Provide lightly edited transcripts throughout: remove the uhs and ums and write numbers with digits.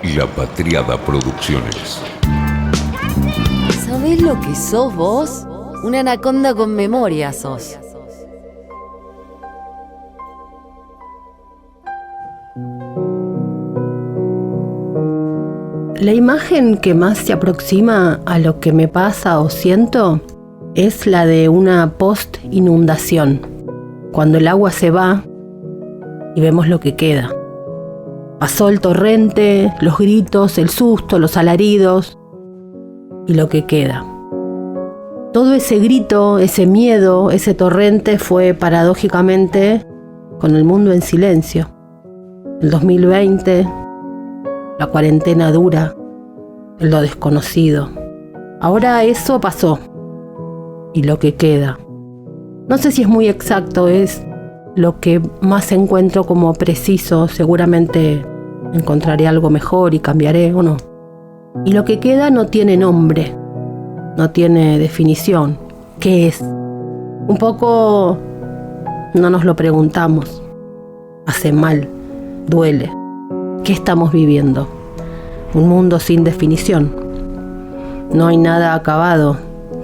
y La Patriada Producciones. ¿Sabés lo que sos vos? Una anaconda con memoria sos. La imagen que más se aproxima a lo que me pasa o siento es la de una post-inundación, cuando el agua se va y vemos lo que queda. Pasó el torrente, los gritos, el susto, los alaridos y lo que queda. Todo ese grito, ese miedo, ese torrente fue paradójicamente con el mundo en silencio. El 2020, la cuarentena dura, lo desconocido. Ahora eso pasó y lo que queda. No sé si es muy exacto, es lo que más encuentro como preciso. Seguramente encontraré algo mejor y cambiaré o no. Y lo que queda no tiene nombre, no tiene definición. ¿Qué es? Un poco no nos lo preguntamos. Hace mal, duele. ¿Qué estamos viviendo? Un mundo sin definición. No hay nada acabado.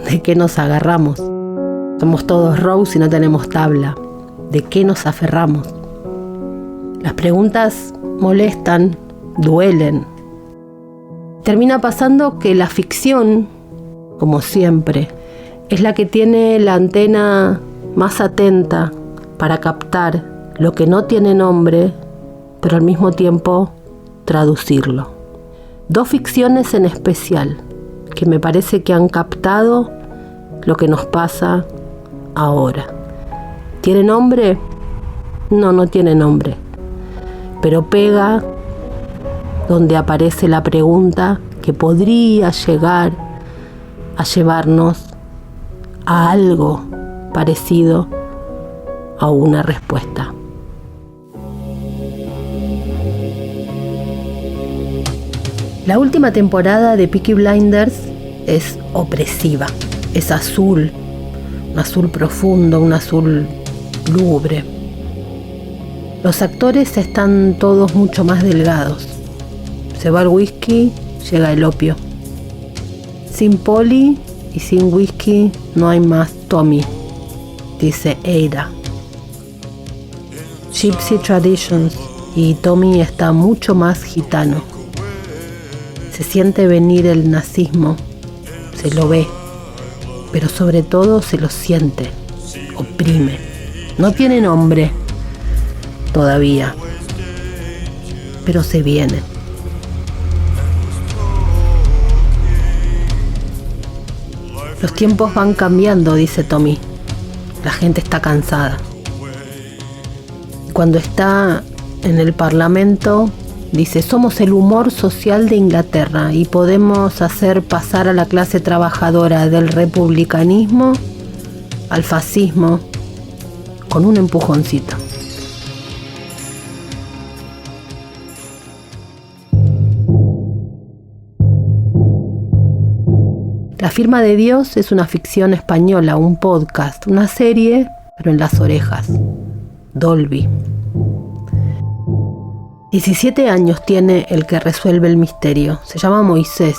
¿De qué nos agarramos? Somos todos Rose y no tenemos tabla. ¿De qué nos aferramos? Las preguntas molestan, duelen. Termina pasando que la ficción, como siempre, es la que tiene la antena más atenta para captar lo que no tiene nombre, pero al mismo tiempo traducirlo. Dos ficciones en especial que me parece que han captado lo que nos pasa ahora. ¿Tiene nombre? No, no tiene nombre. Pero pega donde aparece la pregunta que podría llegar a llevarnos a algo parecido a una respuesta. La última temporada de Peaky Blinders es opresiva, es azul, un azul profundo, un azul lúgubre. Los actores están todos mucho más delgados. Se va el whisky, llega el opio. Sin Polly y sin whisky no hay más Tommy, dice Ada. Gypsy Traditions, y Tommy está mucho más gitano. Se siente venir el nazismo, se lo ve, pero sobre todo se lo siente, oprime. No tiene nombre todavía, pero se viene. Los tiempos van cambiando, dice Tommy. La gente está cansada. Cuando está en el Parlamento, dice: somos el humor social de Inglaterra y podemos hacer pasar a la clase trabajadora del republicanismo al fascismo con un empujoncito. La firma de Dios es una ficción española, un podcast, una serie, pero en las orejas. Dolby. 17 años tiene el que resuelve el misterio. Se llama Moisés.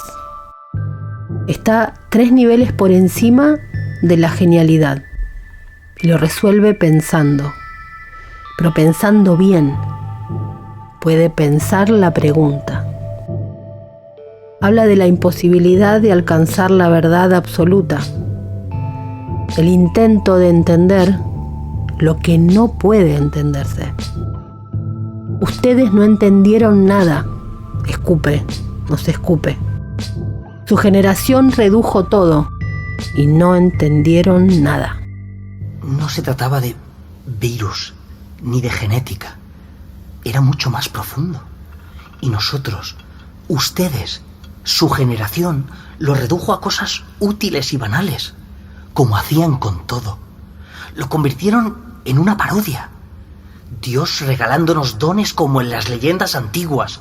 Está 3 niveles por encima de la genialidad. Y lo resuelve pensando. Pero pensando bien. Puede pensar la pregunta. Habla de la imposibilidad de alcanzar la verdad absoluta. El intento de entender lo que no puede entenderse. Ustedes no entendieron nada. Escupe, nos escupe. Su generación redujo todo y no entendieron nada. No se trataba de virus ni de genética. Era mucho más profundo. Y nosotros, ustedes, su generación, lo redujo a cosas útiles y banales, como hacían con todo. Lo convirtieron en una parodia. Dios regalándonos dones como en las leyendas antiguas,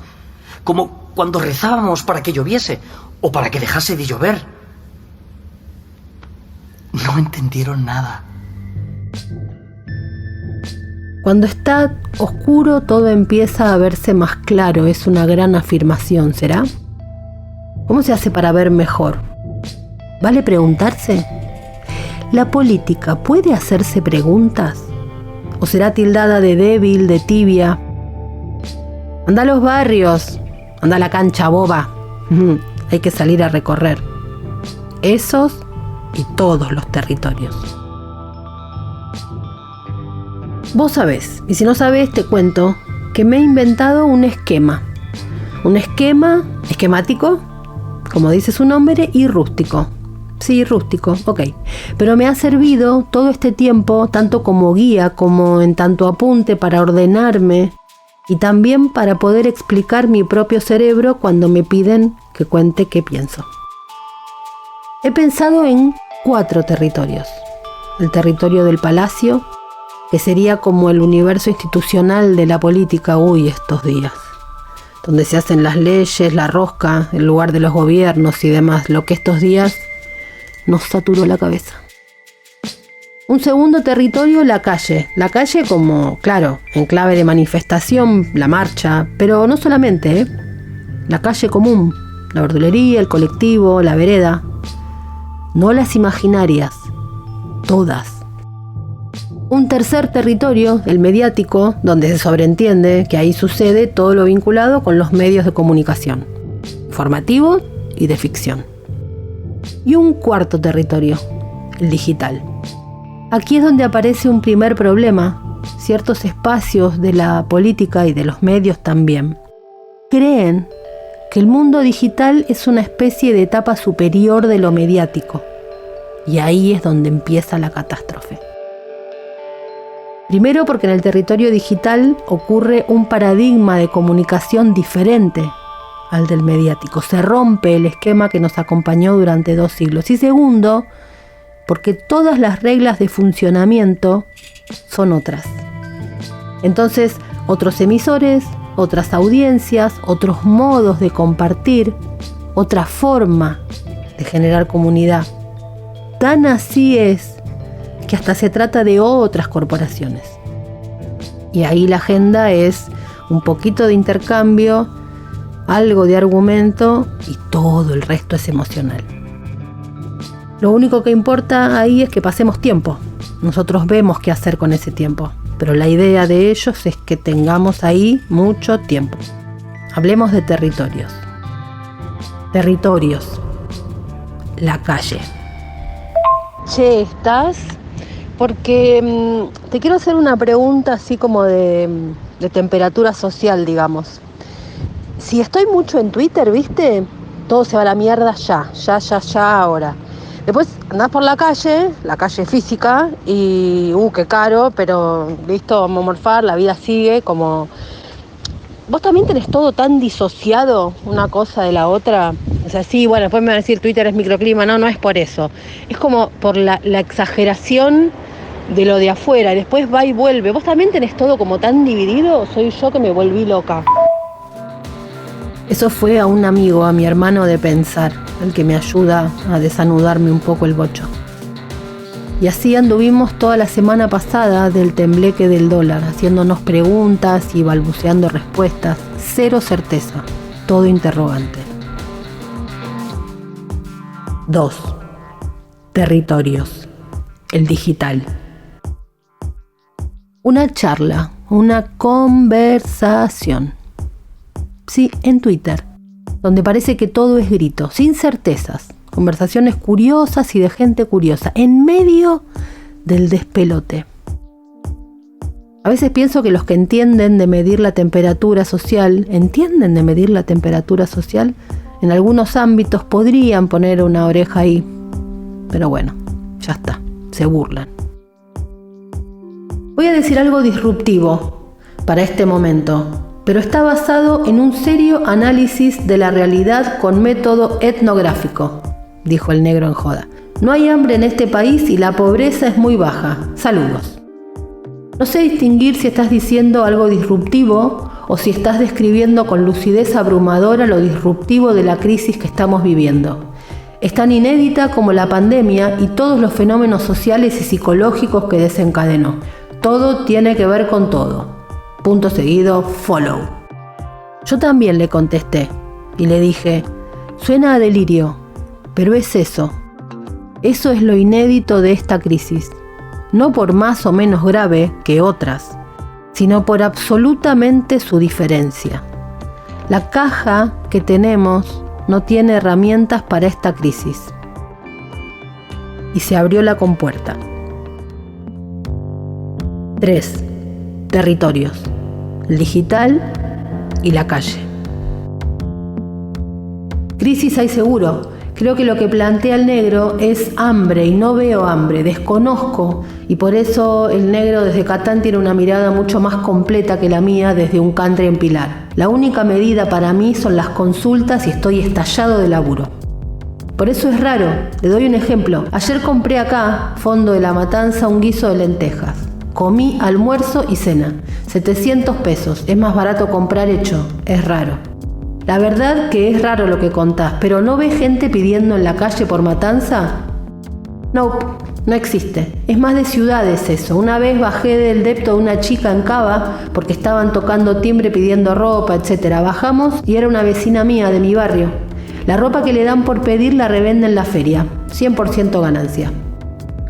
como cuando rezábamos para que lloviese o para que dejase de llover. No entendieron nada. Cuando está oscuro todo empieza a verse más claro, es una gran afirmación, ¿será? ¿Cómo se hace para ver mejor? ¿Vale preguntarse? ¿La política puede hacerse preguntas? ¿O será tildada de débil, de tibia? Anda a los barrios, anda a la cancha, boba. Hay que salir a recorrer esos y todos los territorios. Vos sabés, y si no sabés te cuento que me he inventado un esquema. Un esquema esquemático, como dice su nombre, y rústico. Sí, rústico, ok. Pero me ha servido todo este tiempo, tanto como guía, como en tanto apunte para ordenarme y también para poder explicar mi propio cerebro cuando me piden que cuente qué pienso. He pensado en 4 territorios. El territorio del palacio, que sería como el universo institucional de la política, estos días, donde se hacen las leyes, la rosca, el lugar de los gobiernos y demás, lo que estos días nos saturó la cabeza. Un segundo territorio, la calle como, claro, en clave de manifestación, la marcha, pero no solamente, la calle común, la verdulería, el colectivo, la vereda, no las imaginarias, todas. Un tercer territorio, el mediático, donde se sobreentiende que ahí sucede todo lo vinculado con los medios de comunicación, informativos y de ficción. Y un cuarto territorio, el digital. Aquí es donde aparece un primer problema. Ciertos espacios de la política y de los medios también creen que el mundo digital es una especie de etapa superior de lo mediático. Y ahí es donde empieza la catástrofe. Primero porque en el territorio digital ocurre un paradigma de comunicación diferente al del mediático. Se rompe el esquema que nos acompañó durante 2 siglos. Y segundo, porque todas las reglas de funcionamiento son otras. Entonces, otros emisores, otras audiencias, otros modos de compartir, otra forma de generar comunidad. Tan así es que hasta se trata de otras corporaciones. Y ahí la agenda es un poquito de intercambio, algo de argumento y todo el resto es emocional. Lo único que importa ahí es que pasemos tiempo. Nosotros vemos qué hacer con ese tiempo, pero la idea de ellos es que tengamos ahí mucho tiempo. Hablemos de territorios. Territorios. La calle. Che, ¿estás? Porque te quiero hacer una pregunta así como de temperatura social, digamos. Si estoy mucho en Twitter, ¿viste? Todo se va a la mierda ya, ahora. Después andás por la calle física, y qué caro, pero listo, vamos a morfar, la vida sigue como... ¿Vos también tenés todo tan disociado una cosa de la otra? O sea, sí, bueno, después me van a decir Twitter es microclima, no es por eso. Es como por la exageración de lo de afuera, y después va y vuelve. ¿Vos también tenés todo como tan dividido o soy yo que me volví loca? Eso fue a un amigo, a mi hermano de pensar, el que me ayuda a desanudarme un poco el bocho. Y así anduvimos toda la semana pasada del tembleque del dólar, haciéndonos preguntas y balbuceando respuestas, cero certeza, todo interrogante. 2. Territorios. El digital. Una charla, una conversación. Sí, en Twitter, donde parece que todo es grito, sin certezas, conversaciones curiosas y de gente curiosa, en medio del despelote. A veces pienso que los que entienden de medir la temperatura social, en algunos ámbitos podrían poner una oreja ahí, pero bueno, ya está, se burlan. Voy a decir algo disruptivo para este momento, pero está basado en un serio análisis de la realidad con método etnográfico, dijo el negro en joda. No hay hambre en este país y la pobreza es muy baja. Saludos. No sé distinguir si estás diciendo algo disruptivo o si estás describiendo con lucidez abrumadora lo disruptivo de la crisis que estamos viviendo. Es tan inédita como la pandemia y todos los fenómenos sociales y psicológicos que desencadenó. Todo tiene que ver con todo. Punto seguido, follow. Yo también le contesté y le dije, suena a delirio, pero es eso. Eso es lo inédito de esta crisis. No por más o menos grave que otras, sino por absolutamente su diferencia. La caja que tenemos no tiene herramientas para esta crisis. Y se abrió la compuerta. 3. Territorios. El digital y la calle. Crisis hay seguro. Creo que lo que plantea el negro es hambre y no veo hambre, desconozco, y por eso el negro desde Catán tiene una mirada mucho más completa que la mía desde un country en Pilar. La única medida para mí son las consultas y estoy estallado de laburo. Por eso es raro, le doy un ejemplo. Ayer compré acá, fondo de La Matanza, un guiso de lentejas. Comí almuerzo y cena, 700 pesos, es más barato comprar hecho, es raro. La verdad que es raro lo que contás, pero ¿no ves gente pidiendo en la calle por Matanza? Nope, no existe. Es más de ciudades eso. Una vez bajé del depto de una chica en Cava porque estaban tocando timbre pidiendo ropa, etc. Bajamos y era una vecina mía de mi barrio. La ropa que le dan por pedir la revenden en la feria, 100% ganancia.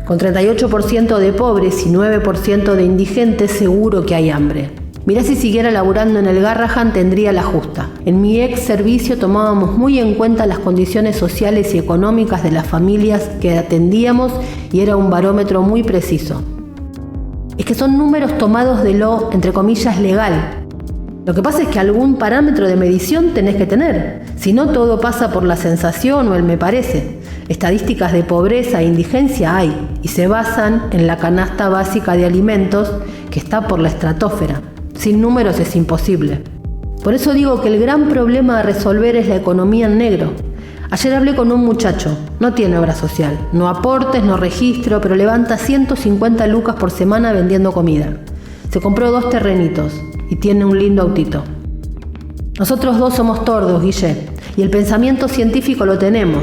Con 38% de pobres y 9% de indigentes seguro que hay hambre. Mirá, si siguiera laburando en el Garrahan tendría la justa. En mi ex servicio tomábamos muy en cuenta las condiciones sociales y económicas de las familias que atendíamos y era un barómetro muy preciso. Es que son números tomados de lo, entre comillas, legal. Lo que pasa es que algún parámetro de medición tenés que tener. Si no, todo pasa por la sensación o el me parece. Estadísticas de pobreza e indigencia hay y se basan en la canasta básica de alimentos que está por la estratosfera. Sin números es imposible. Por eso digo que el gran problema a resolver es la economía en negro. Ayer hablé con un muchacho, no tiene obra social, no aportes, no registro, pero levanta 150 lucas por semana vendiendo comida. Se compró 2 terrenitos y tiene un lindo autito. Nosotros 2 somos tordos, Guille, y el pensamiento científico lo tenemos.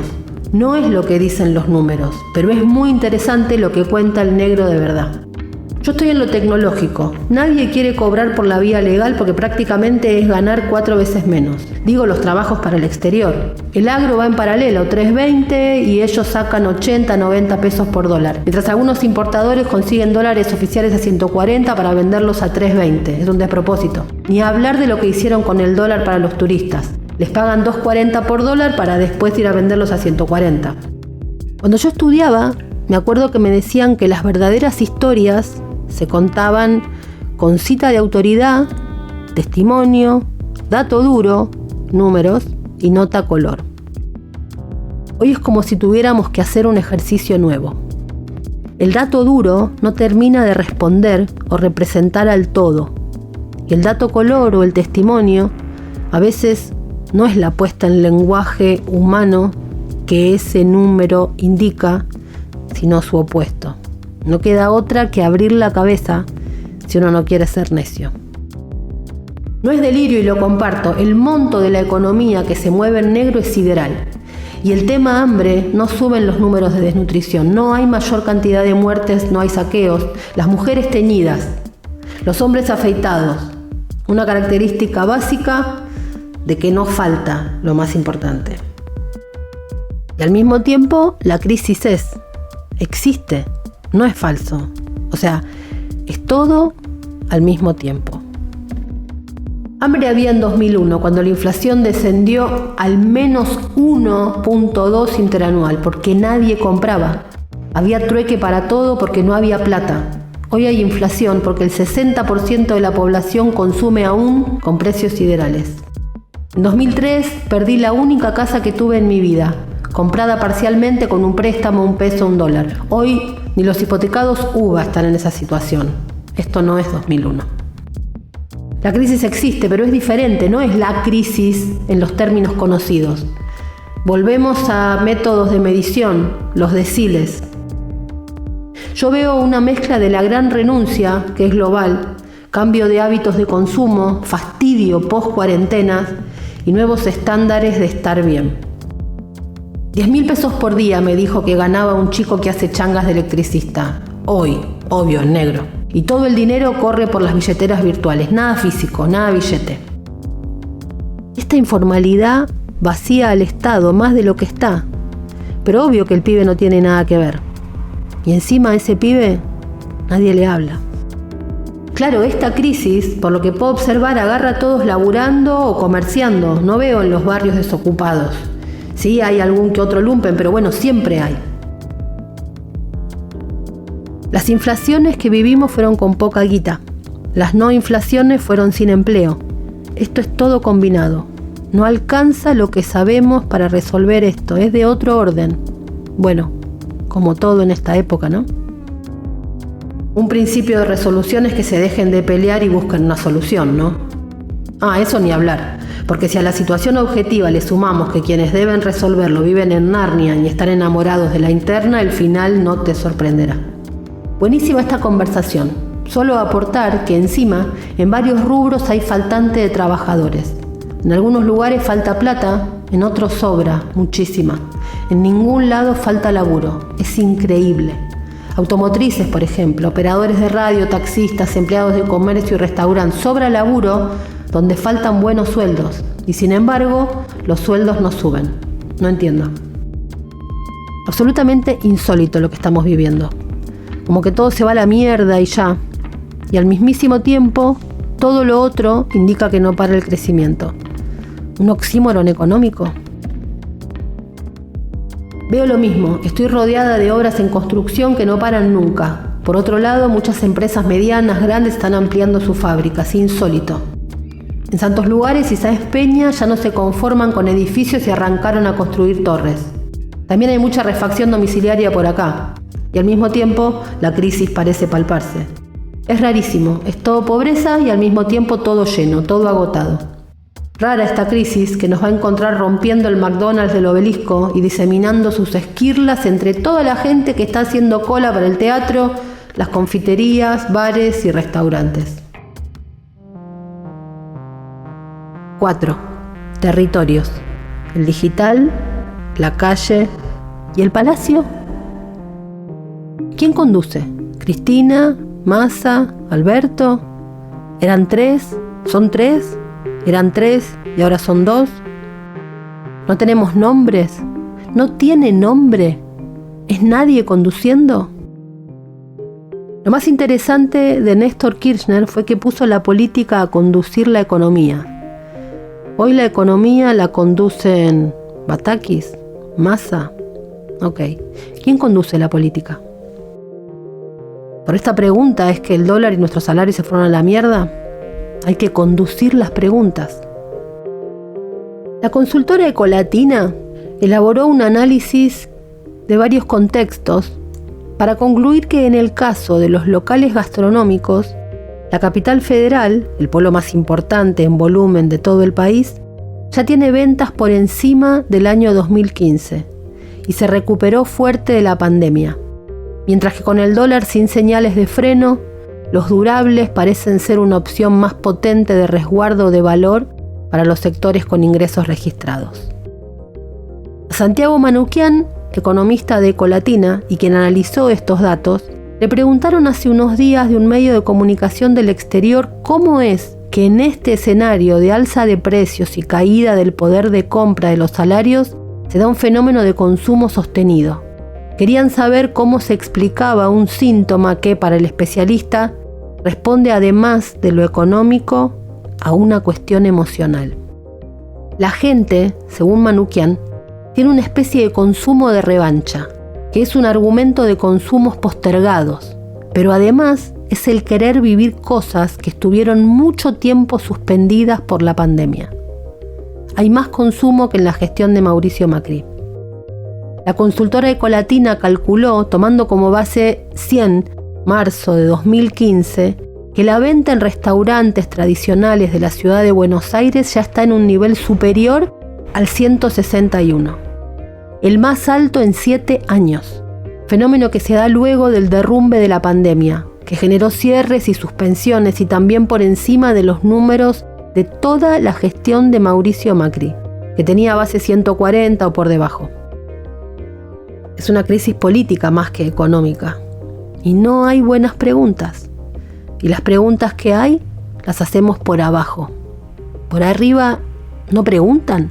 No es lo que dicen los números, pero es muy interesante lo que cuenta el negro de verdad. Yo estoy en lo tecnológico. Nadie quiere cobrar por la vía legal porque prácticamente es ganar 4 veces menos. Digo, los trabajos para el exterior. El agro va en paralelo, 3.20 y ellos sacan 80, 90 pesos por dólar. Mientras algunos importadores consiguen dólares oficiales a 140 para venderlos a 3.20. Es un despropósito. Ni hablar de lo que hicieron con el dólar para los turistas. Les pagan 2.40 por dólar para después ir a venderlos a 140. Cuando yo estudiaba, me acuerdo que me decían que las verdaderas historias se contaban con cita de autoridad, testimonio, dato duro, números y nota color. Hoy es como si tuviéramos que hacer un ejercicio nuevo. El dato duro no termina de responder o representar al todo. Y el dato color o el testimonio a veces no es la puesta en lenguaje humano que ese número indica, sino su opuesto. No queda otra que abrir la cabeza si uno no quiere ser necio. No es delirio y lo comparto, el monto de la economía que se mueve en negro es sideral. Y el tema hambre no suben los números de desnutrición, no hay mayor cantidad de muertes, no hay saqueos, las mujeres teñidas, los hombres afeitados, una característica básica de que no falta lo más importante. Y al mismo tiempo la crisis existe. No es falso, o sea, es todo al mismo tiempo. Hambre había en 2001, cuando la inflación descendió al menos 1.2 interanual, porque nadie compraba. Había trueque para todo porque no había plata. Hoy hay inflación porque el 60% de la población consume aún con precios siderales. En 2003 perdí la única casa que tuve en mi vida, comprada parcialmente con un préstamo, $1, $1. Hoy ni los hipotecados UVA están en esa situación. Esto no es 2001. La crisis existe, pero es diferente, no es la crisis en los términos conocidos. Volvemos a métodos de medición, los deciles. Yo veo una mezcla de la gran renuncia, que es global, cambio de hábitos de consumo, fastidio post-cuarentenas y nuevos estándares de estar bien. 10.000 pesos por día me dijo que ganaba un chico que hace changas de electricista. Hoy, obvio, en negro. Y todo el dinero corre por las billeteras virtuales, nada físico, nada billete. Esta informalidad vacía al Estado más de lo que está, pero obvio que el pibe no tiene nada que ver. Y encima a ese pibe nadie le habla. Claro, esta crisis, por lo que puedo observar, agarra a todos laburando o comerciando. No veo en los barrios desocupados. Sí, hay algún que otro lumpen, pero bueno, siempre hay. Las inflaciones que vivimos fueron con poca guita. Las no inflaciones fueron sin empleo. Esto es todo combinado. No alcanza lo que sabemos para resolver esto. Es de otro orden. Bueno, como todo en esta época, ¿no? Un principio de resolución es que se dejen de pelear y busquen una solución, ¿no? Eso ni hablar. Porque si a la situación objetiva le sumamos que quienes deben resolverlo viven en Narnia y están enamorados de la interna, el final no te sorprenderá. Buenísima esta conversación. Solo aportar que encima, en varios rubros hay faltante de trabajadores. En algunos lugares falta plata, en otros sobra, muchísima. En ningún lado falta laburo. Es increíble. Automotrices, por ejemplo, operadores de radio, taxistas, empleados de comercio y restaurante. Sobra laburo donde faltan buenos sueldos. Y sin embargo, los sueldos no suben. No entiendo. Absolutamente insólito lo que estamos viviendo. Como que todo se va a la mierda y ya. Y al mismísimo tiempo, todo lo otro indica que no para el crecimiento. ¿Un oxímoron económico? Veo lo mismo, estoy rodeada de obras en construcción que no paran nunca. Por otro lado, muchas empresas medianas, grandes están ampliando sus fábricas, insólito. En Santos Lugares y Sáenz Peña ya no se conforman con edificios y arrancaron a construir torres. También hay mucha refacción domiciliaria por acá. Y al mismo tiempo, la crisis parece palparse. Es rarísimo, es todo pobreza y al mismo tiempo todo lleno, todo agotado. Rara esta crisis que nos va a encontrar rompiendo el McDonald's del Obelisco y diseminando sus esquirlas entre toda la gente que está haciendo cola para el teatro, las confiterías, bares y restaurantes. 4. Territorios. El digital, la calle y el palacio. ¿Quién conduce? ¿Cristina? ¿Massa? ¿Alberto? ¿Eran 3? ¿Son 3? ¿Eran 3 y ahora son 2? ¿No tenemos nombres? ¿No tiene nombre? ¿Es nadie conduciendo? Lo más interesante de Néstor Kirchner fue que puso la política a conducir la economía. Hoy la economía la conducen Batakis, Massa. Ok, ¿quién conduce la política? Por esta pregunta es que el dólar y nuestros salarios se fueron a la mierda. Hay que conducir las preguntas. La consultora Ecolatina elaboró un análisis de varios contextos para concluir que en el caso de los locales gastronómicos, la capital federal, el polo más importante en volumen de todo el país, ya tiene ventas por encima del año 2015 y se recuperó fuerte de la pandemia, mientras que con el dólar sin señales de freno, los durables parecen ser una opción más potente de resguardo de valor para los sectores con ingresos registrados. Santiago Manoukian, economista de Ecolatina y quien analizó estos datos, le preguntaron hace unos días de un medio de comunicación del exterior cómo es que en este escenario de alza de precios y caída del poder de compra de los salarios se da un fenómeno de consumo sostenido. Querían saber cómo se explicaba un síntoma que, para el especialista, responde además de lo económico a una cuestión emocional. La gente, según Manoukian, tiene una especie de consumo de revancha, que es un argumento de consumos postergados, pero además es el querer vivir cosas que estuvieron mucho tiempo suspendidas por la pandemia. Hay más consumo que en la gestión de Mauricio Macri. La consultora Ecolatina calculó, tomando como base 100, marzo de 2015, que la venta en restaurantes tradicionales de la ciudad de Buenos Aires ya está en un nivel superior al 161, el más alto en 7 años, fenómeno que se da luego del derrumbe de la pandemia, que generó cierres y suspensiones y también por encima de los números de toda la gestión de Mauricio Macri, que tenía base 140 o por debajo. Es una crisis política más que económica. Y no hay buenas preguntas. Y las preguntas que hay las hacemos por abajo. Por arriba no preguntan.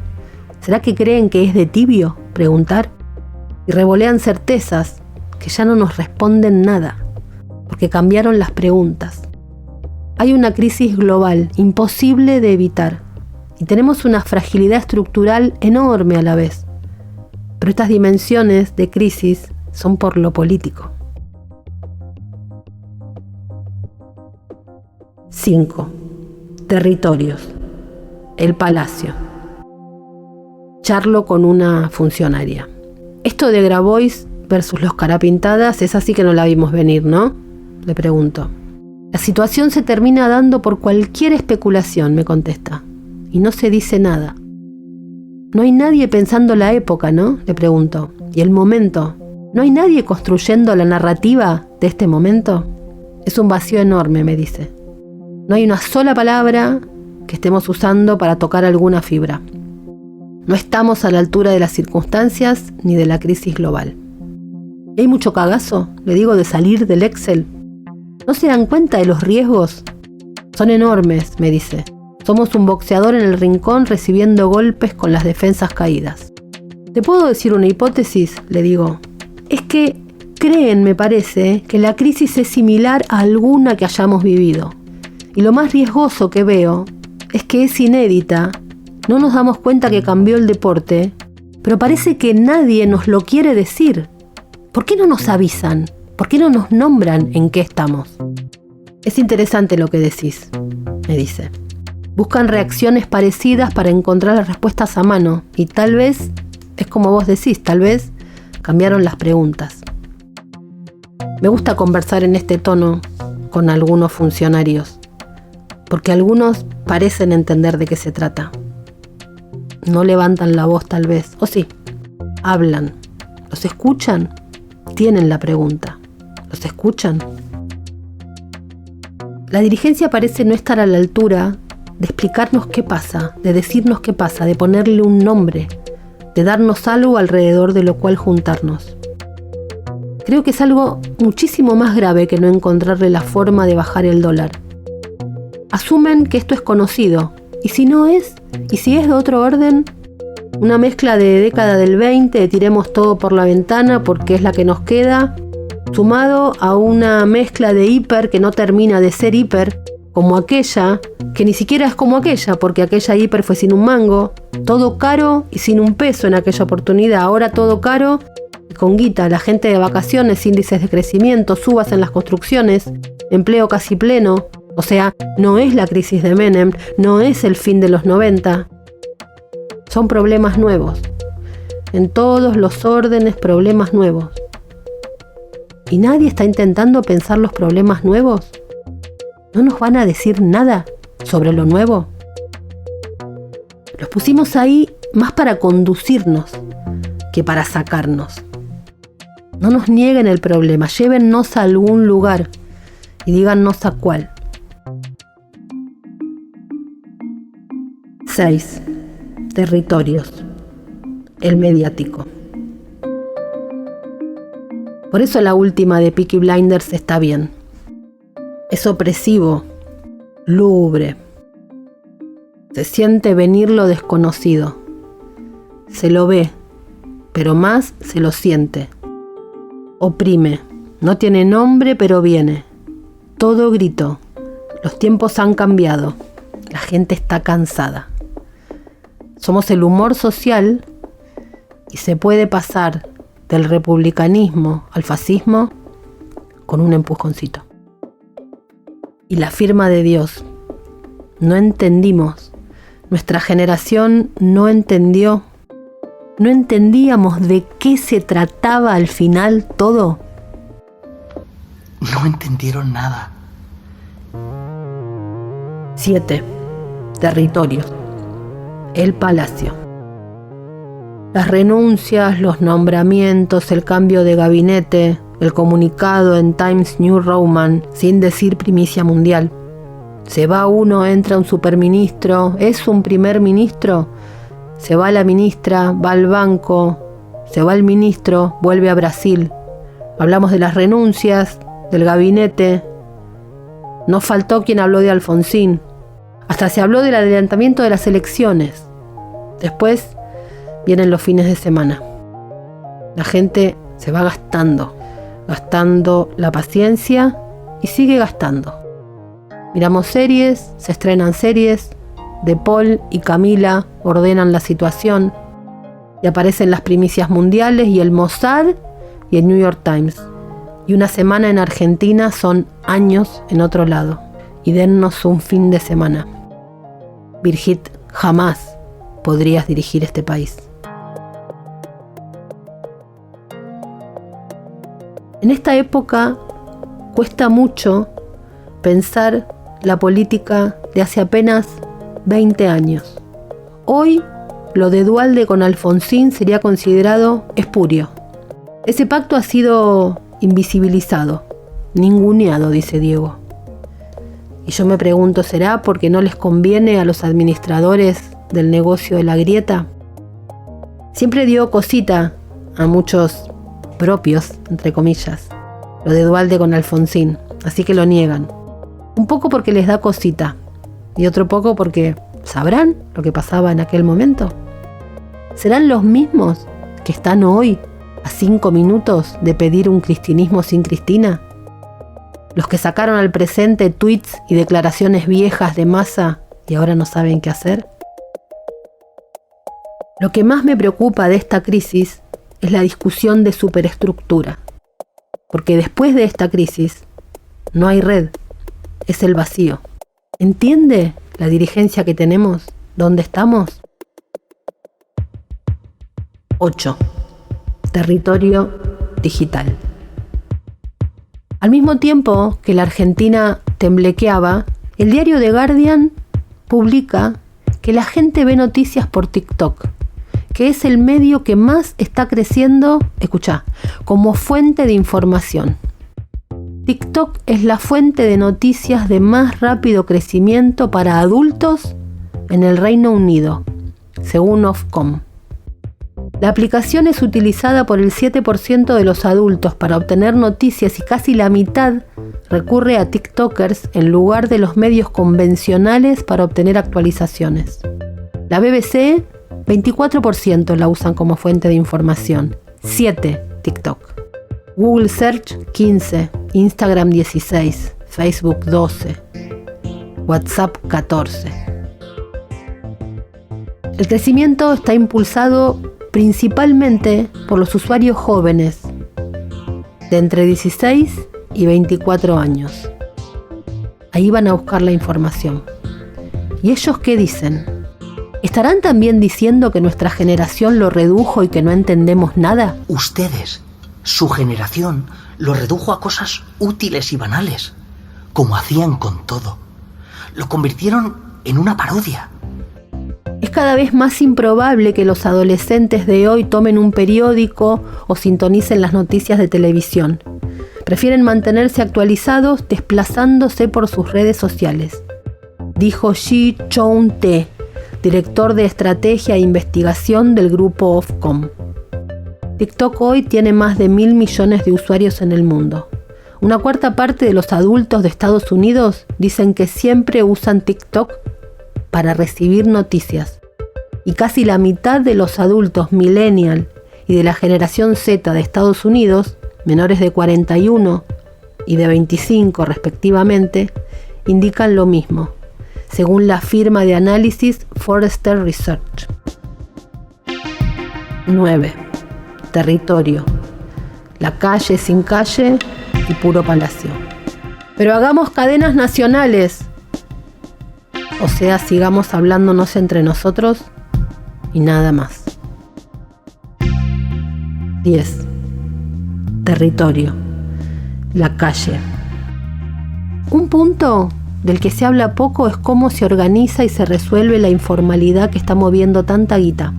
¿Será que creen que es de tibio preguntar? Y revolean certezas que ya no nos responden nada, porque cambiaron las preguntas. Hay una crisis global, imposible de evitar, y tenemos una fragilidad estructural enorme a la vez. Pero estas dimensiones de crisis son por lo político. 5. Territorios. El Palacio. Charlo con una funcionaria. Esto de Grabois versus los Carapintadas es así que no la vimos venir, ¿no? Le pregunto. La situación se termina dando por cualquier especulación, me contesta. Y no se dice nada. No hay nadie pensando la época, ¿no? Le pregunto. ¿Y el momento? ¿No hay nadie construyendo la narrativa de este momento? Es un vacío enorme, me dice. No hay una sola palabra que estemos usando para tocar alguna fibra. No estamos a la altura de las circunstancias ni de la crisis global. ¿Y hay mucho cagazo? Le digo, de salir del Excel. ¿No se dan cuenta de los riesgos? Son enormes, me dice. Somos un boxeador en el rincón recibiendo golpes con las defensas caídas. ¿Te puedo decir una hipótesis? Le digo. Es que creen, me parece, que la crisis es similar a alguna que hayamos vivido. Y lo más riesgoso que veo es que es inédita. No nos damos cuenta que cambió el deporte, pero parece que nadie nos lo quiere decir. ¿Por qué no nos avisan? ¿Por qué no nos nombran en qué estamos? Es interesante lo que decís, me dice. Buscan reacciones parecidas para encontrar las respuestas a mano y tal vez, es como vos decís, tal vez cambiaron las preguntas. Me gusta conversar en este tono con algunos funcionarios, porque algunos parecen entender de qué se trata. No levantan la voz tal vez, o sí, hablan. ¿Los escuchan? Tienen la pregunta. ¿Los escuchan? La dirigencia parece no estar a la altura de explicarnos qué pasa, de decirnos qué pasa, de ponerle un nombre, de darnos algo alrededor de lo cual juntarnos. Creo que es algo muchísimo más grave que no encontrarle la forma de bajar el dólar. Asumen que esto es conocido, y si no es, y si es de otro orden, una mezcla de década del 20, de tiremos todo por la ventana porque es la que nos queda, sumado a una mezcla de hiper que no termina de ser hiper, como aquella, que ni siquiera es como aquella, porque aquella hiper fue sin un mango, todo caro y sin un peso en aquella oportunidad, ahora todo caro y con guita, la gente de vacaciones, índices de crecimiento, subas en las construcciones, empleo casi pleno, o sea, no es la crisis de Menem, no es el fin de los 90, son problemas nuevos, en todos los órdenes problemas nuevos. ¿Y nadie está intentando pensar los problemas nuevos? ¿No nos van a decir nada sobre lo nuevo? Los pusimos ahí más para conducirnos que para sacarnos. No nos nieguen el problema, llévennos a algún lugar y dígannos a cuál. 6. Territorios. El mediático. Por eso la última de Peaky Blinders está bien. Es opresivo, lúgubre. Se siente venir lo desconocido. Se lo ve, pero más se lo siente. Oprime, no tiene nombre pero viene. Todo grito. Los tiempos han cambiado. La gente está cansada. Somos el humor social y se puede pasar del republicanismo al fascismo con un empujoncito. Y la firma de Dios. No entendimos. Nuestra generación no entendió. No entendíamos de qué se trataba al final todo. No entendieron nada. 7. Territorios. El Palacio. Las renuncias, los nombramientos, el cambio de gabinete, el comunicado en Times New Roman, sin decir primicia mundial. Se va uno, entra un superministro, es un primer ministro, se va la ministra, va al banco, se va el ministro, vuelve a Brasil. Hablamos de las renuncias, del gabinete, No faltó quien habló de Alfonsín. Hasta se habló del adelantamiento de las elecciones. Después vienen los fines de semana. La gente se va gastando la paciencia y sigue gastando. Miramos series, se estrenan series, De Paul y Camila ordenan la situación y aparecen las primicias mundiales y el Mossad y el New York Times. Y una semana en Argentina son años en otro lado. Y dennos un fin de semana. Birgit, jamás podrías dirigir este país. En esta época cuesta mucho pensar la política de hace apenas 20 años. Hoy lo de Duhalde con Alfonsín sería considerado espurio. Ese pacto ha sido invisibilizado, ninguneado, dice Diego. Y yo me pregunto, ¿será porque no les conviene a los administradores del negocio de la grieta? Siempre dio cosita a muchos propios, entre comillas, lo de Duhalde con Alfonsín, así que lo niegan. Un poco porque les da cosita y otro poco porque ¿sabrán lo que pasaba en aquel momento? ¿Serán los mismos que están hoy a 5 minutos de pedir un cristianismo sin Cristina? ¿Los que sacaron al presente tweets y declaraciones viejas de Massa y ahora no saben qué hacer? Lo que más me preocupa de esta crisis es la discusión de superestructura. Porque después de esta crisis no hay red, es el vacío. ¿Entiende la dirigencia que tenemos? ¿Dónde estamos? 8. Territorio digital. Al mismo tiempo que la Argentina temblequeaba, el diario The Guardian publica que la gente ve noticias por TikTok, que es el medio que más está creciendo, escuchá, como fuente de información. TikTok es la fuente de noticias de más rápido crecimiento para adultos en el Reino Unido, según Ofcom. La aplicación es utilizada por el 7% de los adultos para obtener noticias y casi la mitad recurre a TikTokers en lugar de los medios convencionales para obtener actualizaciones. La BBC, 24% la usan como fuente de información, 7 TikTok. Google Search, 15, Instagram 16, Facebook 12, WhatsApp 14. El crecimiento está impulsado principalmente por los usuarios jóvenes de entre 16 y 24 años. Ahí van a buscar la información. ¿Y ellos qué dicen? ¿Estarán también diciendo que nuestra generación lo redujo y que no entendemos nada? Ustedes, su generación, lo redujo a cosas útiles y banales, como hacían con todo. Lo convirtieron en una parodia. Es cada vez más improbable que los adolescentes de hoy tomen un periódico o sintonicen las noticias de televisión. Prefieren mantenerse actualizados desplazándose por sus redes sociales, dijo Ji Choon-tae, director de estrategia e investigación del grupo Ofcom. TikTok hoy tiene más de 1.000 millones de usuarios en el mundo. Una cuarta parte de los adultos de Estados Unidos dicen que siempre usan TikTok para recibir noticias. Y casi la mitad de los adultos millennial y de la generación Z de Estados Unidos, menores de 41 y de 25 respectivamente, indican lo mismo, según la firma de análisis Forrester Research. 9. Territorio. La calle sin calle y puro palacio. Pero hagamos cadenas nacionales. O sea, sigamos hablándonos entre nosotros y nada más. 10. Territorio. La calle. Un punto del que se habla poco es cómo se organiza y se resuelve la informalidad que está moviendo tanta guita.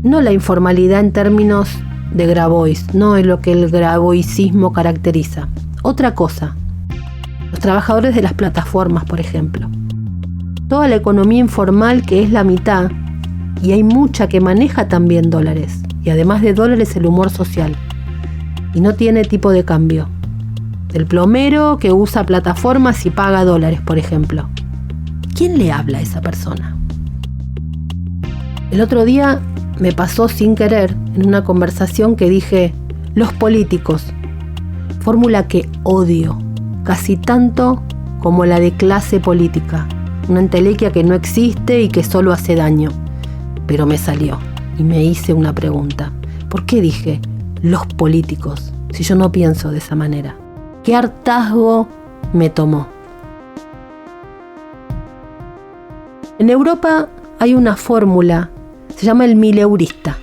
No la informalidad en términos de Grabois, no es lo que el graboicismo caracteriza. Otra cosa. Los trabajadores de las plataformas, por ejemplo. Toda la economía informal, que es la mitad, y hay mucha que maneja también dólares, y además de dólares el humor social, y no tiene tipo de cambio. El plomero que usa plataformas y paga dólares, por ejemplo. ¿Quién le habla a esa persona? El otro día me pasó sin querer en una conversación que dije, los políticos, fórmula que odio, casi tanto como la de clase política, una entelequia que no existe y que solo hace daño. Pero me salió y me hice una pregunta. ¿Por qué dije los políticos si yo no pienso de esa manera? ¿Qué hartazgo me tomó? En Europa hay una fórmula, se llama el mileurista.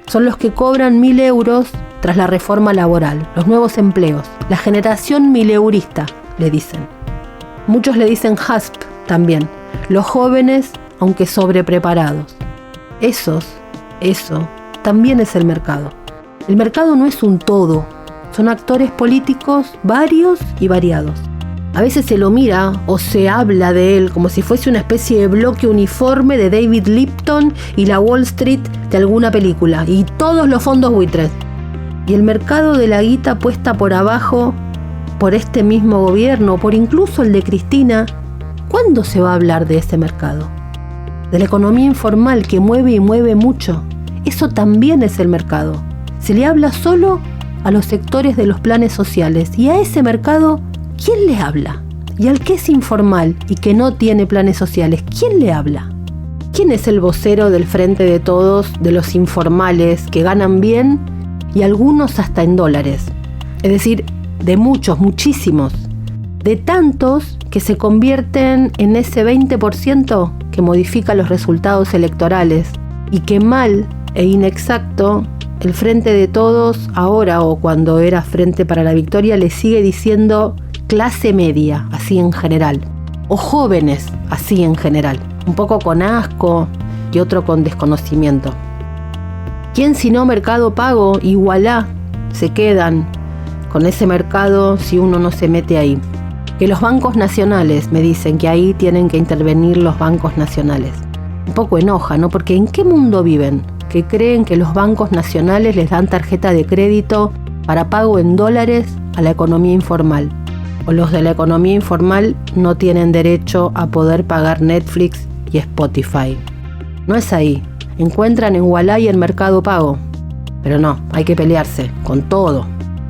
Son los que cobran 1.000 euros tras la reforma laboral, los nuevos empleos. La generación mileurista, le dicen. Muchos le dicen HASP también, los jóvenes aunque sobrepreparados. Eso también es el mercado. El mercado no es un todo, son actores políticos varios y variados. A veces se lo mira o se habla de él como si fuese una especie de bloque uniforme de David Lipton y la Wall Street de alguna película, y todos los fondos buitres. Y el mercado de la guita puesta por abajo por este mismo gobierno, por incluso el de Cristina, ¿cuándo se va a hablar de ese mercado? De la economía informal que mueve y mueve mucho. Eso también es el mercado. Se le habla solo a los sectores de los planes sociales, y a ese mercado, ¿quién le habla? Y al que es informal y que no tiene planes sociales, ¿quién le habla? ¿Quién es el vocero del Frente de Todos, de los informales que ganan bien y algunos hasta en dólares? Es decir, de muchos, muchísimos. De tantos que se convierten en ese 20% que modifica los resultados electorales y que mal e inexacto el Frente de Todos, ahora o cuando era Frente para la Victoria, le sigue diciendo clase media, así en general, o jóvenes, así en general, un poco con asco y otro con desconocimiento. ¿Quién sino Mercado Pago y Ualá se quedan con ese mercado si uno no se mete ahí? Que los bancos nacionales, me dicen que ahí tienen que intervenir los bancos nacionales. Un poco enoja, ¿no? Porque ¿en qué mundo viven? Que creen que los bancos nacionales les dan tarjeta de crédito para pago en dólares a la economía informal. O los de la economía informal no tienen derecho a poder pagar Netflix y Spotify. No es ahí. Encuentran en Ualá y en Mercado Pago. Pero no, hay que pelearse con todo.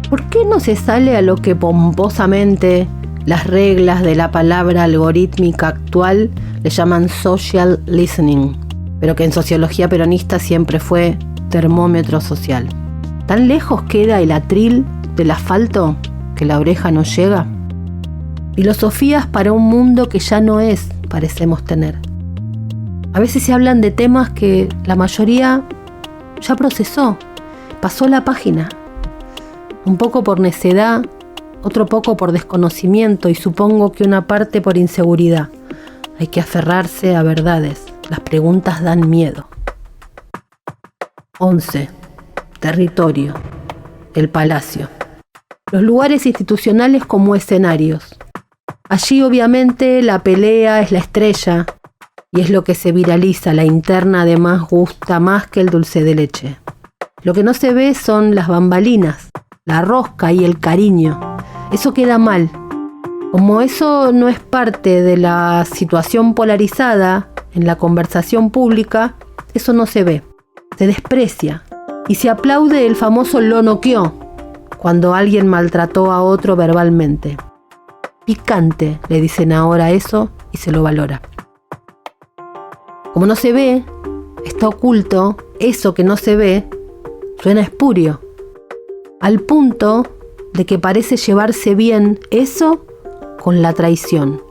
¿Por qué no se sale a lo que pomposamente las reglas de la palabra algorítmica actual le llaman social listening, pero que en sociología peronista siempre fue termómetro social? ¿Tan lejos queda el atril del asfalto que la oreja no llega? Filosofías para un mundo que ya no es, parecemos tener. A veces se hablan de temas que la mayoría ya procesó, pasó la página. Un poco por necedad, otro poco por desconocimiento y supongo que una parte por inseguridad. Hay que aferrarse a verdades. Las preguntas dan miedo. 11. Territorio. El palacio. Los lugares institucionales como escenarios. Allí obviamente la pelea es la estrella y es lo que se viraliza. La interna además gusta más que el dulce de leche. Lo que no se ve son las bambalinas, la rosca y el cariño. Eso queda mal. Como eso no es parte de la situación polarizada en la conversación pública, eso no se ve, se desprecia y se aplaude el famoso lo noqueó cuando alguien maltrató a otro verbalmente. Picante, le dicen ahora eso y se lo valora. Como no se ve, está oculto, eso que no se ve suena espurio, al punto de que parece llevarse bien eso con la traición.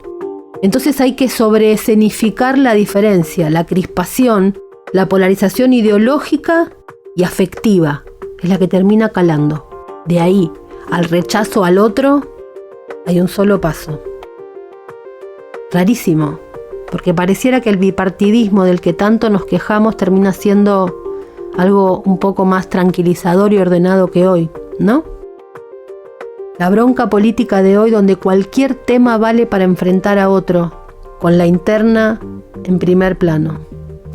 Entonces hay que sobreescenificar la diferencia, la crispación, la polarización ideológica y afectiva, es la que termina calando. De ahí al rechazo al otro hay un solo paso. Rarísimo, porque pareciera que el bipartidismo del que tanto nos quejamos termina siendo algo un poco más tranquilizador y ordenado que hoy, ¿no? La bronca política de hoy donde cualquier tema vale para enfrentar a otro, con la interna en primer plano.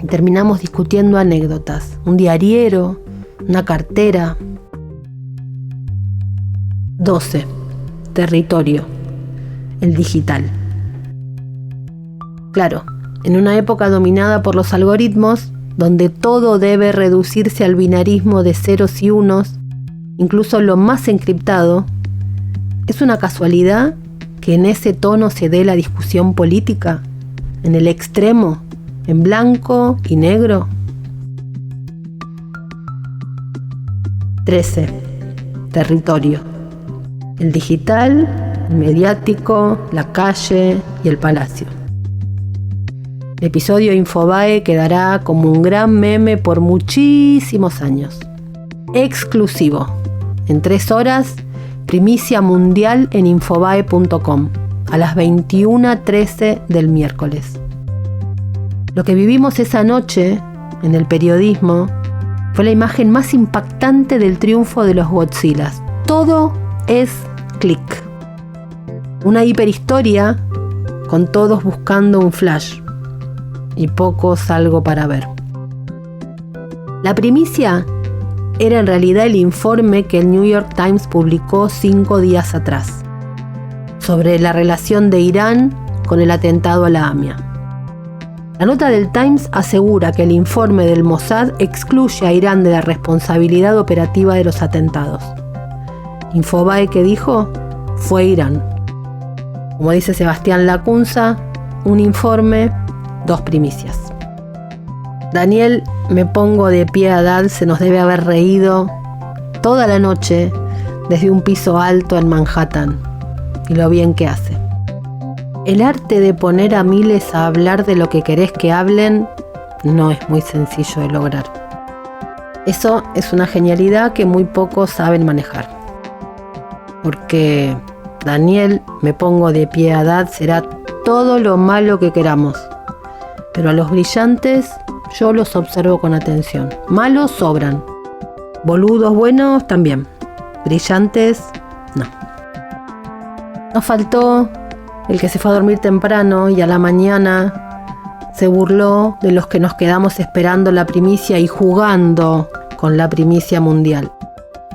Y terminamos discutiendo anécdotas, un diariero, una cartera. 12. territorio, el digital. Claro, en una época dominada por los algoritmos, donde todo debe reducirse al binarismo de ceros y unos, incluso lo más encriptado, ¿es una casualidad que en ese tono se dé la discusión política? ¿En el extremo? ¿En blanco y negro? 13. Territorio. El digital, el mediático, la calle y el palacio. El episodio Infobae quedará como un gran meme por muchísimos años. Exclusivo. En 3 horas, primicia mundial en infobae.com, a las 21:13 del miércoles. Lo que vivimos esa noche, en el periodismo, fue la imagen más impactante del triunfo de los Godzillas. Todo es clic. Una hiperhistoria con todos buscando un flash y pocos algo para ver. La primicia era en realidad el informe que el New York Times publicó 5 días atrás sobre la relación de Irán con el atentado a la AMIA. La nota del Times asegura que el informe del Mossad excluye a Irán de la responsabilidad operativa de los atentados. Infobae, ¿qué dijo? Fue Irán. Como dice Sebastián Lacunza, un informe, 2 primicias. Daniel, me pongo de pie a Haddad, se nos debe haber reído toda la noche desde un piso alto en Manhattan, y lo bien que hace. El arte de poner a miles a hablar de lo que querés que hablen no es muy sencillo de lograr. Eso es una genialidad que muy pocos saben manejar. Porque Daniel, me pongo de pie a Haddad, será todo lo malo que queramos. Pero a los brillantes yo los observo con atención. Malos sobran. Boludos buenos también. Brillantes, no. Nos faltó el que se fue a dormir temprano y a la mañana se burló de los que nos quedamos esperando la primicia y jugando con la primicia mundial.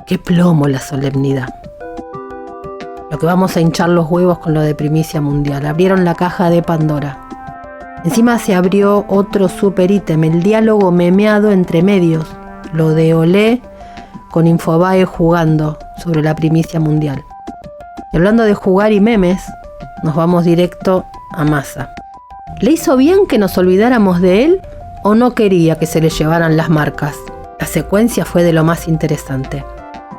Qué plomo la solemnidad. Lo que vamos a hinchar los huevos con lo de primicia mundial. Abrieron la caja de Pandora. Encima se abrió otro super ítem, el diálogo memeado entre medios, lo de Olé con Infobae jugando sobre la primicia mundial. Y hablando de jugar y memes, nos vamos directo a Massa. ¿Le hizo bien que nos olvidáramos de él o no quería que se le llevaran las marcas? La secuencia fue de lo más interesante.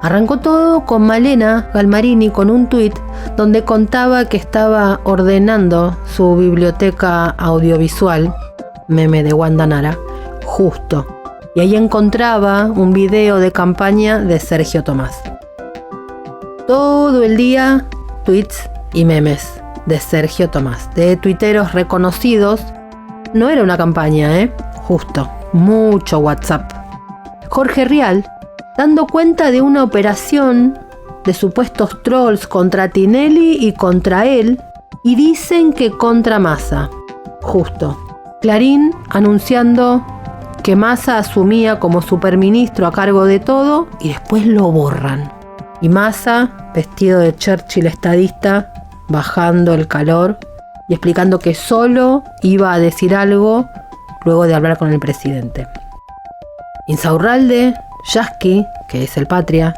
Arrancó todo con Malena Galmarini con un tuit donde contaba que estaba ordenando su biblioteca audiovisual, meme de Wanda Nara, justo. Y ahí encontraba un video de campaña de Sergio Tomás. Todo el día, tweets y memes de Sergio Tomás, de tuiteros reconocidos. No era una campaña, justo, mucho WhatsApp. Jorge Rial, dando cuenta de una operación de supuestos trolls contra Tinelli y contra él, y dicen que contra Massa. Justo. Clarín anunciando que Massa asumía como superministro a cargo de todo y después lo borran. Y Massa, vestido de Churchill estadista, bajando el calor y explicando que solo iba a decir algo luego de hablar con el presidente. Insaurralde, Yasky, que es el Patria,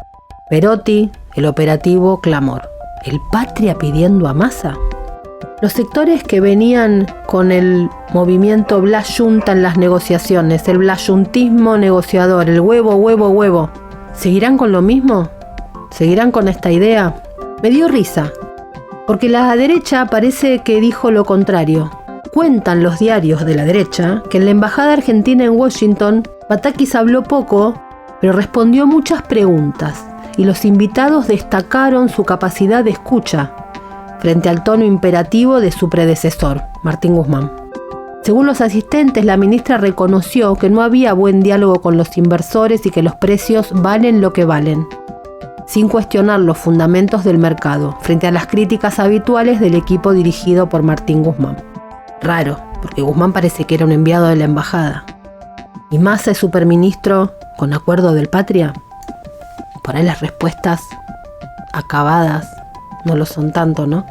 Perotti, el operativo Clamor. ¿El Patria pidiendo a Massa? Los sectores que venían con el movimiento Blas Yunta en las negociaciones, el blayuntismo negociador, el huevo, ¿seguirán con lo mismo? ¿Seguirán con esta idea? Me dio risa, porque la derecha parece que dijo lo contrario. Cuentan los diarios de la derecha que en la embajada argentina en Washington, Batakis habló poco, pero respondió muchas preguntas, y los invitados destacaron su capacidad de escucha frente al tono imperativo de su predecesor, Martín Guzmán. Según los asistentes, la ministra reconoció que no había buen diálogo con los inversores y que los precios valen lo que valen, sin cuestionar los fundamentos del mercado, frente a las críticas habituales del equipo dirigido por Martín Guzmán. Raro, porque Guzmán parece que era un enviado de la embajada. ¿Y Massa es superministro con acuerdo del Patria? Por ahí las respuestas acabadas no lo son tanto, ¿no?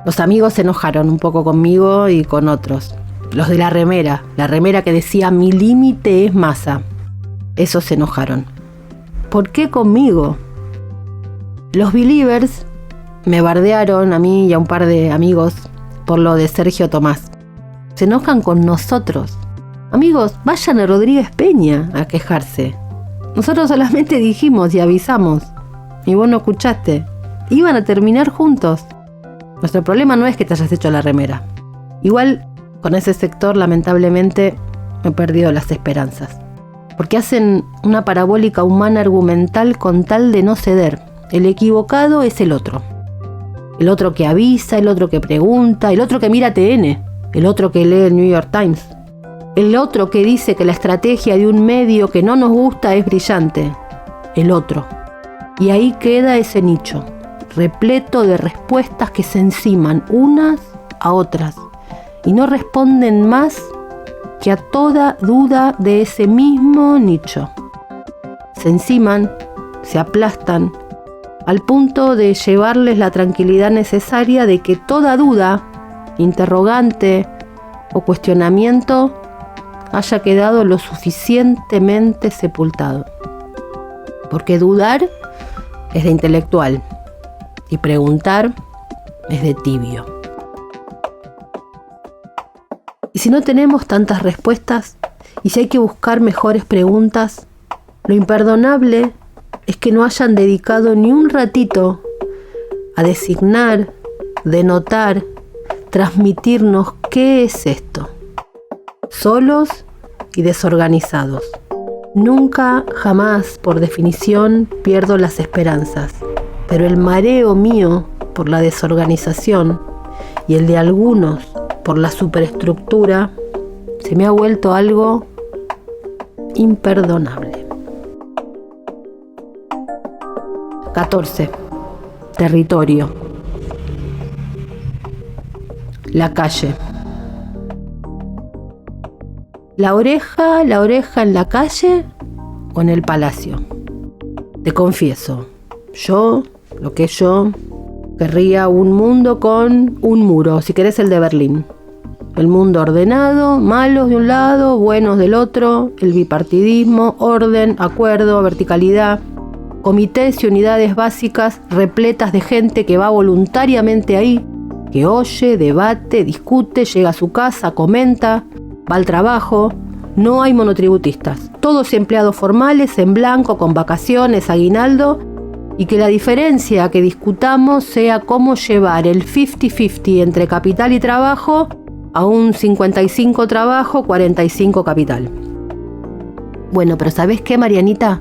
Los amigos se enojaron un poco conmigo y con otros. Los de la remera que decía mi límite es masa. Esos se enojaron. ¿Por qué conmigo? Los believers me bardearon a mí y a un par de amigos por lo de Sergio Tomás. Se enojan con nosotros. Amigos, vayan a Rodríguez Peña a quejarse. Nosotros solamente dijimos y avisamos. Y vos no escuchaste. Iban a terminar juntos. Nuestro problema no es que te hayas hecho la remera. Igual, con ese sector, lamentablemente, he perdido las esperanzas. Porque hacen una parabólica humana argumental con tal de no ceder. El equivocado es el otro. El otro que avisa, el otro que pregunta, el otro que mira TN, el otro que lee el New York Times, el otro que dice que la estrategia de un medio que no nos gusta es brillante. El otro. Y ahí queda ese nicho, repleto de respuestas que se enciman unas a otras y no responden más que a toda duda de ese mismo nicho. Se enciman, se aplastan, al punto de llevarles la tranquilidad necesaria de que toda duda, interrogante o cuestionamiento haya quedado lo suficientemente sepultado. Porque dudar es de intelectual y preguntar es de tibio. Y si no tenemos tantas respuestas, y si hay que buscar mejores preguntas, lo imperdonable es que no hayan dedicado ni un ratito a designar, denotar, transmitirnos qué es esto. Solos y desorganizados. Nunca, jamás, por definición, pierdo las esperanzas, pero el mareo mío por la desorganización y el de algunos por la superestructura se me ha vuelto algo imperdonable. 14. Territorio. La calle. ¿La oreja en la calle o en el palacio? Te confieso, yo, querría un mundo con un muro, si querés el de Berlín. El mundo ordenado, malos de un lado, buenos del otro, el bipartidismo, orden, acuerdo, verticalidad, comités y unidades básicas repletas de gente que va voluntariamente ahí, que oye, debate, discute, llega a su casa, comenta, va al trabajo. No hay monotributistas, todos empleados formales en blanco con vacaciones, aguinaldo, y que la diferencia que discutamos sea cómo llevar el 50-50 entre capital y trabajo a un 55 trabajo, 45 capital. Bueno, pero ¿sabés qué, Marianita?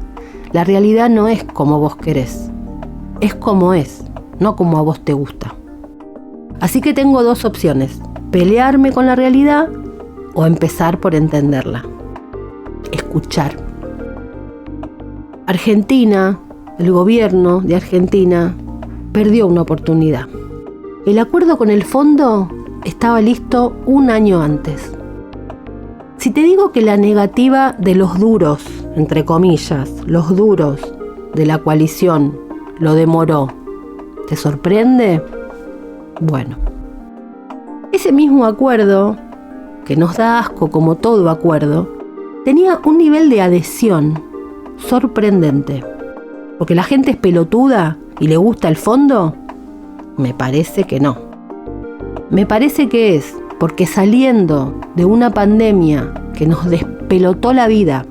La realidad no es como vos querés, es como es, no como a vos te gusta. Así que tengo dos opciones, pelearme con la realidad o empezar por entenderla. Escuchar. Argentina, el gobierno de Argentina, perdió una oportunidad. El acuerdo con el fondo estaba listo un año antes. Si te digo que la negativa de los duros, entre comillas, los duros de la coalición lo demoró, ¿te sorprende? Bueno, ese mismo acuerdo, que nos da asco como todo acuerdo, tenía un nivel de adhesión sorprendente. ¿Porque la gente es pelotuda y le gusta el fondo? Me parece que no. Me parece que es porque saliendo de una pandemia que nos despelotó la vida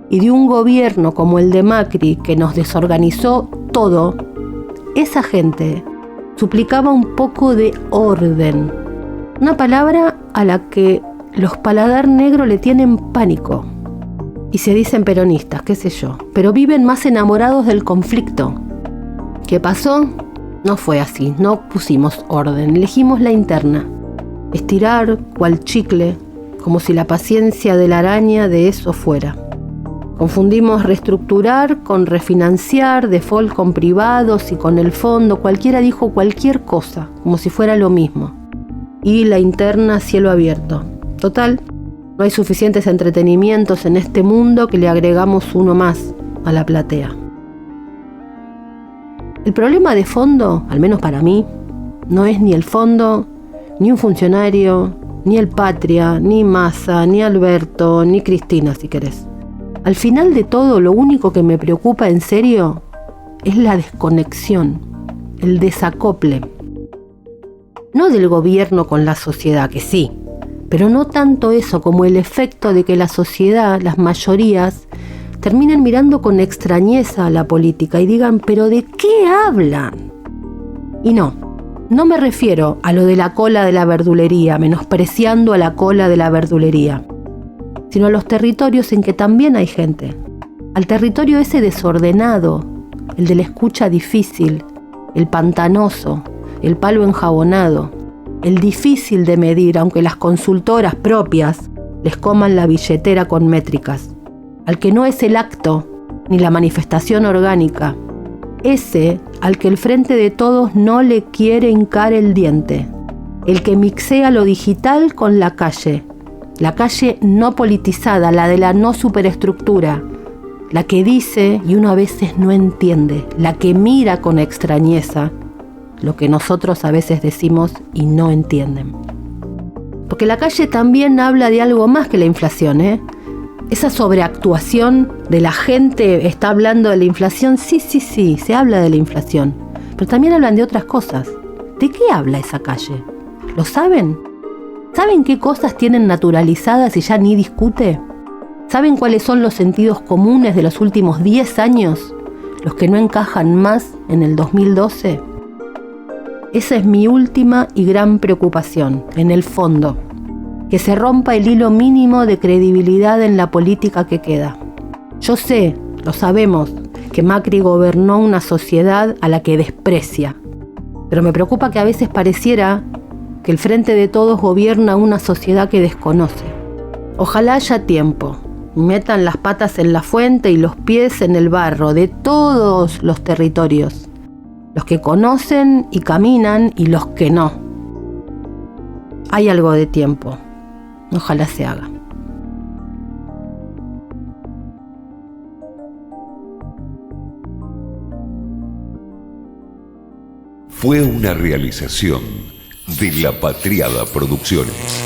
y de un gobierno como el de Macri que nos desorganizó todo, esa gente suplicaba un poco de orden. Una palabra a la que los paladar negro le tienen pánico. Y se dicen peronistas, qué sé yo, pero viven más enamorados del conflicto. ¿Qué pasó? No fue así, no pusimos orden, elegimos la interna. Estirar cual chicle, como si la paciencia de la araña de eso fuera. Confundimos reestructurar con refinanciar, default con privados y con el fondo, cualquiera dijo cualquier cosa, como si fuera lo mismo. Y la interna cielo abierto. Total, no hay suficientes entretenimientos en este mundo que le agregamos uno más a la platea. El problema de fondo, al menos para mí, no es ni el fondo, ni un funcionario, ni el Patria, ni Massa, ni Alberto, ni Cristina, si querés. Al final de todo, lo único que me preocupa en serio es la desconexión, el desacople. No del gobierno con la sociedad, que sí, pero no tanto eso como el efecto de que la sociedad, las mayorías, terminen mirando con extrañeza a la política y digan, ¿pero de qué hablan? Y no me refiero a lo de la cola de la verdulería, menospreciando a la cola de la verdulería, sino a los territorios en que también hay gente. Al territorio ese desordenado, el de la escucha difícil, el pantanoso, el palo enjabonado, el difícil de medir, aunque las consultoras propias les coman la billetera con métricas. Al que no es el acto ni la manifestación orgánica, ese al que el Frente de Todos no le quiere hincar el diente, el que mixea lo digital con la calle no politizada, la de la no superestructura, la que dice y uno a veces no entiende, la que mira con extrañeza lo que nosotros a veces decimos y no entienden. Porque la calle también habla de algo más que la inflación, Esa sobreactuación de la gente está hablando de la inflación, sí, se habla de la inflación, pero también hablan de otras cosas. ¿De qué habla esa calle? ¿Lo saben? ¿Saben qué cosas tienen naturalizadas y ya ni discute? ¿Saben cuáles son los sentidos comunes de los últimos 10 años? Los que no encajan más en el 2012. Esa es mi última y gran preocupación, en el fondo. Que se rompa el hilo mínimo de credibilidad en la política que queda. Yo sé, lo sabemos, que Macri gobernó una sociedad a la que desprecia. Pero me preocupa que a veces pareciera que el Frente de Todos gobierna una sociedad que desconoce. Ojalá haya tiempo. Metan las patas en la fuente y los pies en el barro de todos los territorios. Los que conocen y caminan y los que no. Hay algo de tiempo. Ojalá se haga. Fue una realización de La Patriada Producciones.